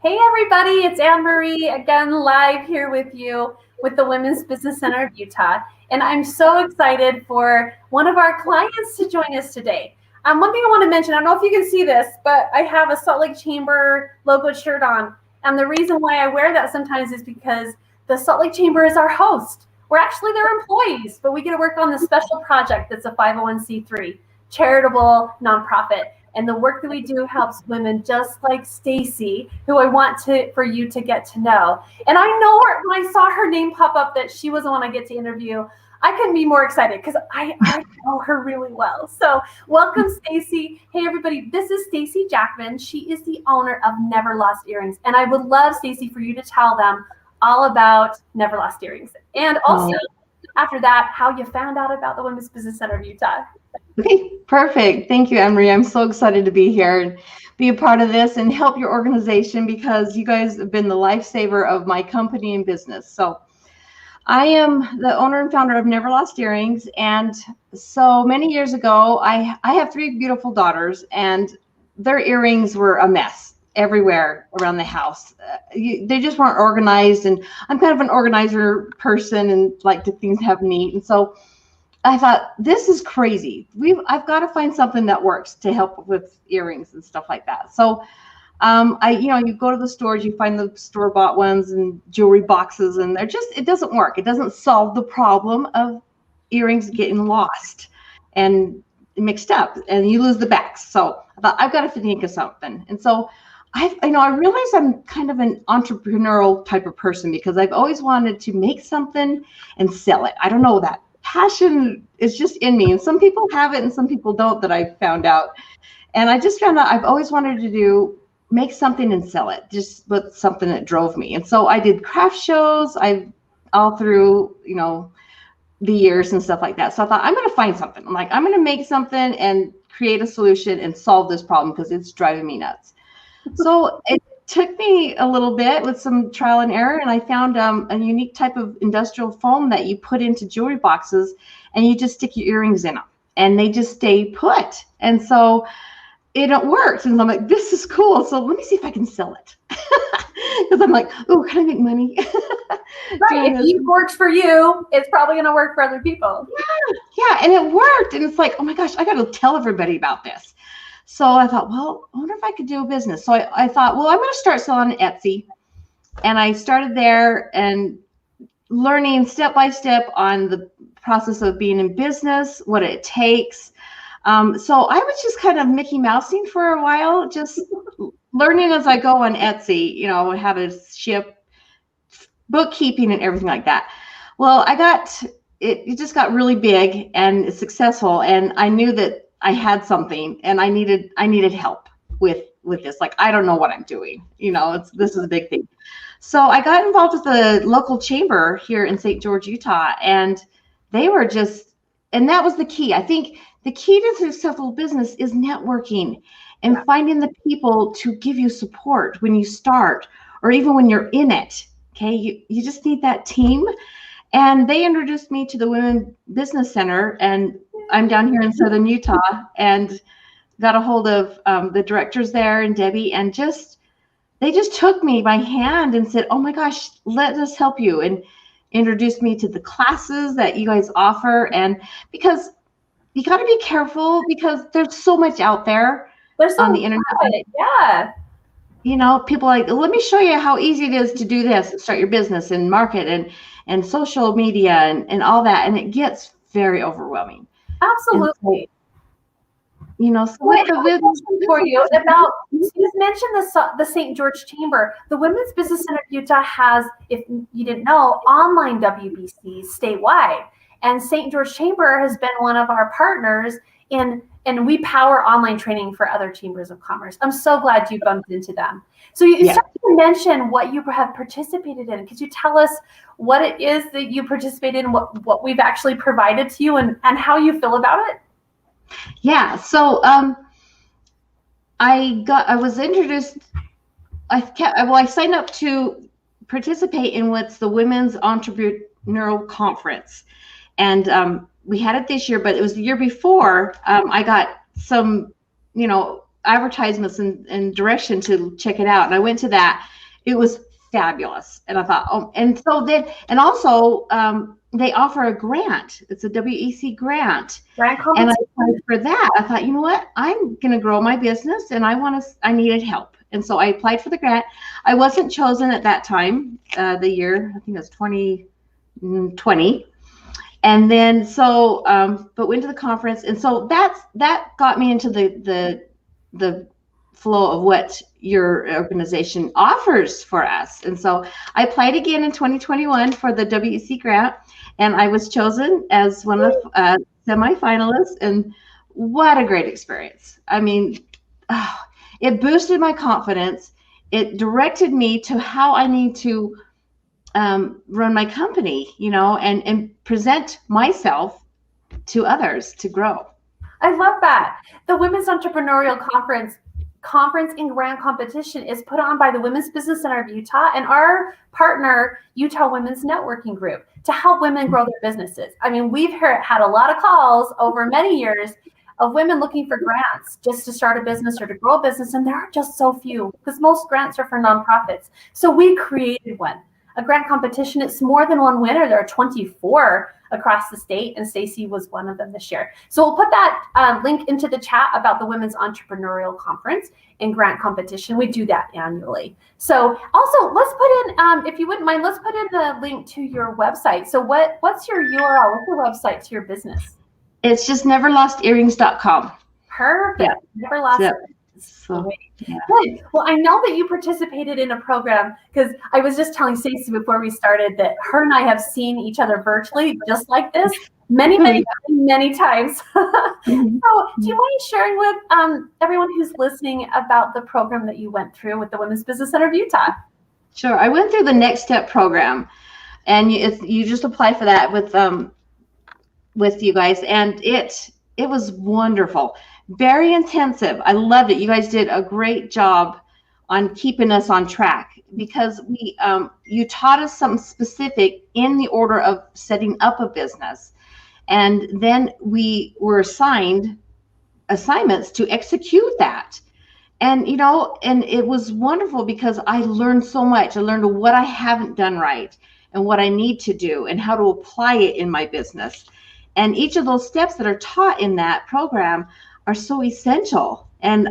Hey everybody, it's Ann Marie again live here with you with the Women's Business Center of Utah. And I'm so excited for one of our clients to join us today. One thing I want to mention, I don't know if you can see this, but I have a Salt Lake Chamber logo shirt on. And the reason why I wear that sometimes is because the Salt Lake Chamber is our host. We're actually their employees, but we get to work on this special project that's a 501c3 charitable nonprofit. And the work that we do helps women just like Staci, who I want for you to get to know. And I know her, when I saw her name pop up that she was the one I get to interview, I couldn't be more excited because I know her really well. So welcome, Staci. Hey, everybody, this is Staci Jackman. She is the owner of Never Lost Earrings. And I would love, Staci, for you to tell them all about Never Lost Earrings. And also, after that, how you found out about the Women's Business Center of Utah. Okay, perfect. Thank you, Ann Marie. I'm so excited to be here and be a part of this and help your organization because you guys have been the lifesaver of my company and business. So I am the owner and founder of Never Lost Earrings. And so many years ago, I have three beautiful daughters and their earrings were a mess everywhere around the house. They just weren't organized. And I'm kind of an organizer person and like to things have neat. And so I thought, this is crazy. I've got to find something that works to help with earrings and stuff like that. So you go to the stores, you find the store-bought ones and jewelry boxes, and it doesn't work. It doesn't solve the problem of earrings getting lost and mixed up, and you lose the backs. So I thought, I've got to think of something. And so I realized I'm kind of an entrepreneurial type of person because I've always wanted to make something and sell it. I don't know, that passion is just in me, and some people have it and some people don't, that I found out. And I just found out I've always wanted to make something and sell it, just with something that drove me. And so I did craft shows all through the years and stuff like that. So I thought, I'm going to find something. I'm going to make something and create a solution and solve this problem because it's driving me nuts. So it took me a little bit with some trial and error, and I found a unique type of industrial foam that you put into jewelry boxes, and you just stick your earrings in them, and they just stay put. And so it worked, and I'm like, this is cool. So let me see if I can sell it, because I'm like, oh, can I make money? Right. If it works for you, it's probably going to work for other people. Yeah, and it worked, and it's like, oh my gosh, I got to tell everybody about this. So I thought, well, I wonder if I could do a business. So I thought, well, I'm going to start selling on Etsy. And I started there and learning step by step on the process of being in business, what it takes. So I was just kind of Mickey Mousing for a while, just learning as I go on Etsy, how to ship, bookkeeping and everything like that. Well, it just got really big and successful. And I knew that I had something, and I needed help with this. Like, I don't know what I'm doing. This is a big thing. So I got involved with the local chamber here in St. George, Utah, and they were and that was the key. I think the key to successful business is networking and finding the people to give you support when you start, or even when you're in it. Okay, you just need that team. And they introduced me to the Women's Business Center, and I'm down here in Southern Utah, and got a hold of the directors there and Debbie, and they just took me by hand and said, oh my gosh, let us help you, and introduced me to the classes that you guys offer. And because you got to be careful, because there's so much out there on the internet. Yeah. People like, let me show you how easy it is to do this and start your business and market and social media and all that. And it gets very overwhelming. Absolutely. So for you about, you mentioned the St. George Chamber. The Women's Business Center of Utah has, if you didn't know, online WBCs statewide. And St. George Chamber has been one of our partners and we power online training for other chambers of commerce. I'm so glad you bumped into them. So you started to mention what you have participated in. Could you tell us what it is that you participate in, what we've actually provided to you, and how you feel about it? Yeah. So I was introduced. I signed up to participate in what's the Women's Entrepreneurial Conference, and we had it this year, but it was the year before. I got some, advertisements and direction to check it out, and I went to that. It was fabulous. And I thought, oh, and so then, and also they offer a grant. It's a WEC grant. Grant And I competition. applied for that. I thought, you know what? I'm going to grow my business and I needed help. And so I applied for the grant. I wasn't chosen at that time, the year, I think it was 2020. And then so, but went to the conference. And so that got me into the flow of what your organization offers for us. And so I applied again in 2021 for the WEC grant, and I was chosen as one of the semifinalists. And what a great experience. I mean, it boosted my confidence. It directed me to how I need to run my company, and present myself to others to grow. I love that. The Women's Entrepreneurial Conference and Grant Competition is put on by the Women's Business Center of Utah and our partner, Utah Women's Networking Group, to help women grow their businesses. I mean, we've had a lot of calls over many years of women looking for grants just to start a business or to grow a business, and there are just so few because most grants are for nonprofits. So we created one, a grant competition. It's more than one winner. There are 24 across the state, and Staci was one of them this year. So we'll put that link into the chat about the Women's Entrepreneurial Conference and Grant Competition. We do that annually. So also, let's put in, if you wouldn't mind, let's put in the link to your website. So what's your URL? What's your website to your business? It's just neverlostearrings.com. Perfect. Yeah. Never lost Yep. earrings. So, yeah. Good. Well, I know that you participated in a program because I was just telling Staci before we started that her and I have seen each other virtually just like this many times. So do you mind sharing with everyone who's listening about the program that you went through with the Women's Business Center of Utah? Sure. I went through the Next Step program, and you just apply for that with you guys, and it was wonderful. Very intensive. I loved it. You guys did a great job on keeping us on track because you taught us something specific in the order of setting up a business. And then we were assigned assignments to execute that. And, and it was wonderful because I learned so much. I learned what I haven't done right and what I need to do and how to apply it in my business. And each of those steps that are taught in that program are so essential. And,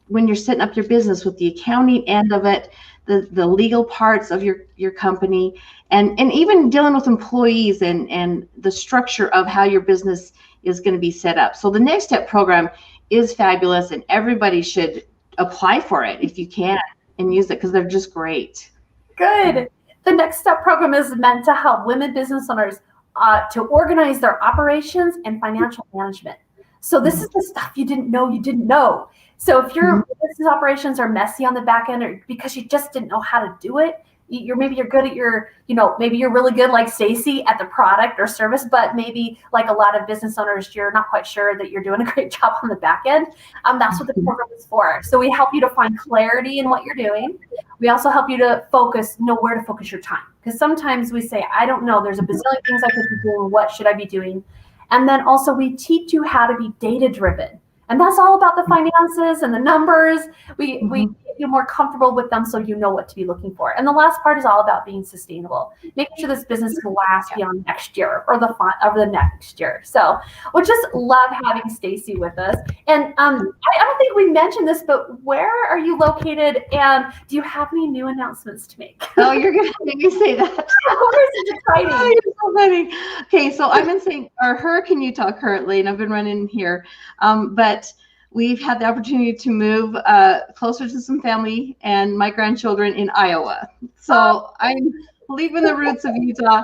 when you're setting up your business with the accounting end of it, the legal parts of your company, and even dealing with employees and the structure of how your business is going to be set up. So the Next Step program is fabulous, and everybody should apply for it if you can and use it because they're just great. Good. The Next Step program is meant to help women business owners to organize their operations and financial management. So this is the stuff you didn't know. So if your business operations are messy on the back end, or because you just didn't know how to do it, maybe you're good at maybe you're really good like Staci at the product or service, but maybe like a lot of business owners, you're not quite sure that you're doing a great job on the back end. That's what the program is for. So we help you to find clarity in what you're doing. We also help you to know where to focus your time. Because sometimes we say, I don't know, there's a bazillion things I could be doing. What should I be doing? And then also we teach you how to be data-driven. And that's all about the finances and the numbers. We get you more comfortable with them so you know what to be looking for. And the last part is all about being sustainable, making sure this business can last beyond next year or the next year. So we just love having Staci with us. And I don't think we mentioned this, but where are you located? And do you have any new announcements to make? Oh, you're going to make me say that. Of course, it's exciting. Oh, you're so funny. Okay, so I'm in Hurricane, Utah currently, and I've been running here. But we've had the opportunity to move closer to some family and my grandchildren in Iowa. So I'm leaving the roots of Utah,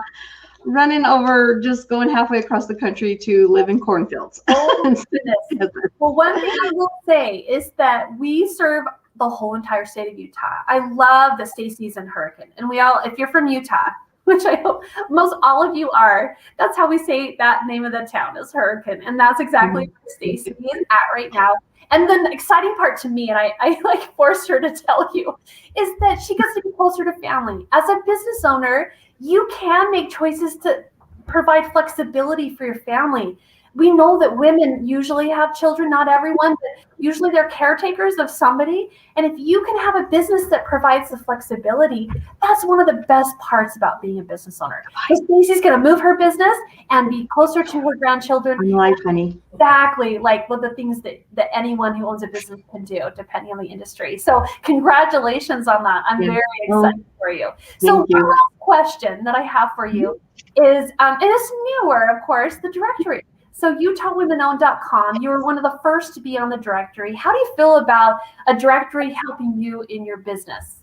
running over, just going halfway across the country to live in cornfields. Oh, goodness. Well, one thing I will say is that we serve the whole entire state of Utah. I love that Staci's in Hurricane. And if you're from Utah, which I hope most all of you are, that's how we say that name of the town is Hurricane. And that's exactly where Staci is at right now. And then the exciting part to me, and I like forced her to tell you, is that she gets to be closer to family. As a business owner, you can make choices to provide flexibility for your family. We know that women usually have children, not everyone, but usually they're caretakers of somebody. And if you can have a business that provides the flexibility, that's one of the best parts about being a business owner. Because Staci's going to move her business and be closer to her grandchildren. Life, honey. Exactly, like one of the things that anyone who owns a business can do, depending on the industry. So congratulations on that. I'm very excited for you. So Thank you. one last question that I have for you is, and it's newer, of course, the directory. So UtahWomenOwned.com, you were one of the first to be on the directory. How do you feel about a directory helping you in your business?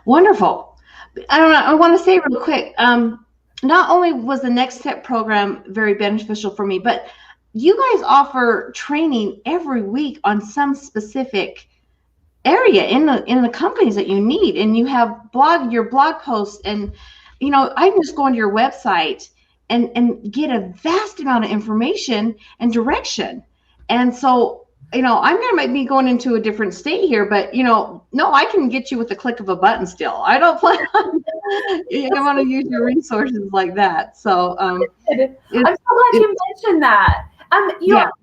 Wonderful. I want to say real quick, not only was the Next Step program very beneficial for me, but you guys offer training every week on some specific area in the companies that you need, and you have your blog posts, and I can just go onto your website and get a vast amount of information and direction. And so might be going into a different state here, but no, I can get you with the click of a button still. I don't plan on I want to use your resources like that. So I'm so glad you mentioned that.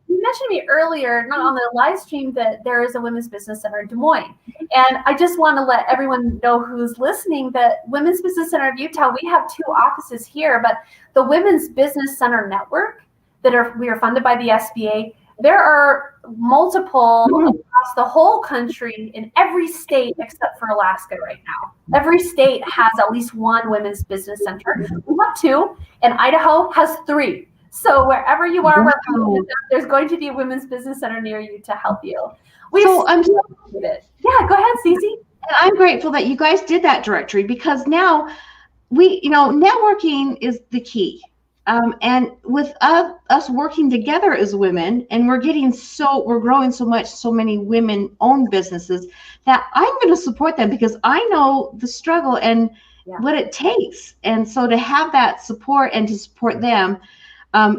You mentioned to me earlier, not on the live stream, that there is a Women's Business Center in Des Moines. And I just want to let everyone know who's listening that Women's Business Center of Utah, we have 2 offices here, but the Women's Business Center Network we are funded by the SBA. There are multiple across the whole country in every state except for Alaska right now. Every state has at least one Women's Business Center. We have 2, and Idaho has 3. So wherever you are, there's going to be a Women's Business Center near you to help you. I'm so excited. Yeah, go ahead, Staci. I'm grateful that you guys did that directory, because now networking is the key. And with us working together as women, and we're growing so much, so many women-owned businesses, that I'm going to support them because I know the struggle and what it takes. And so to have that support and to support them,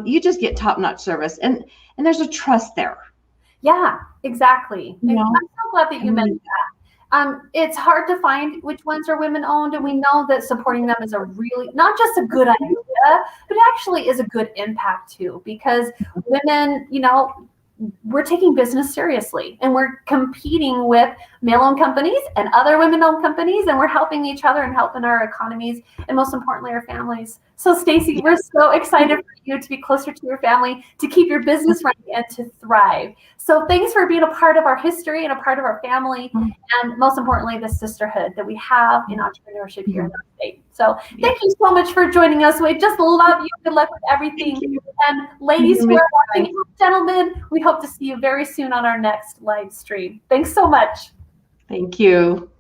you just get top-notch service, and there's a trust there. Yeah, exactly. I'm so glad that you mentioned that. It's hard to find which ones are women-owned, and we know that supporting them is not just a good idea, but it actually is a good impact too, because women, we're taking business seriously, and we're competing with male-owned companies and other women-owned companies, and we're helping each other and helping our economies, and most importantly, our families. So Staci, we're so excited for you to be closer to your family, to keep your business running, and to thrive. So thanks for being a part of our history and a part of our family, and most importantly, the sisterhood that we have in entrepreneurship here in our state. So thank you so much for joining us. We just love you. Good luck with everything. And ladies who are watching, gentlemen, we hope to see you very soon on our next live stream. Thanks so much. Thank you.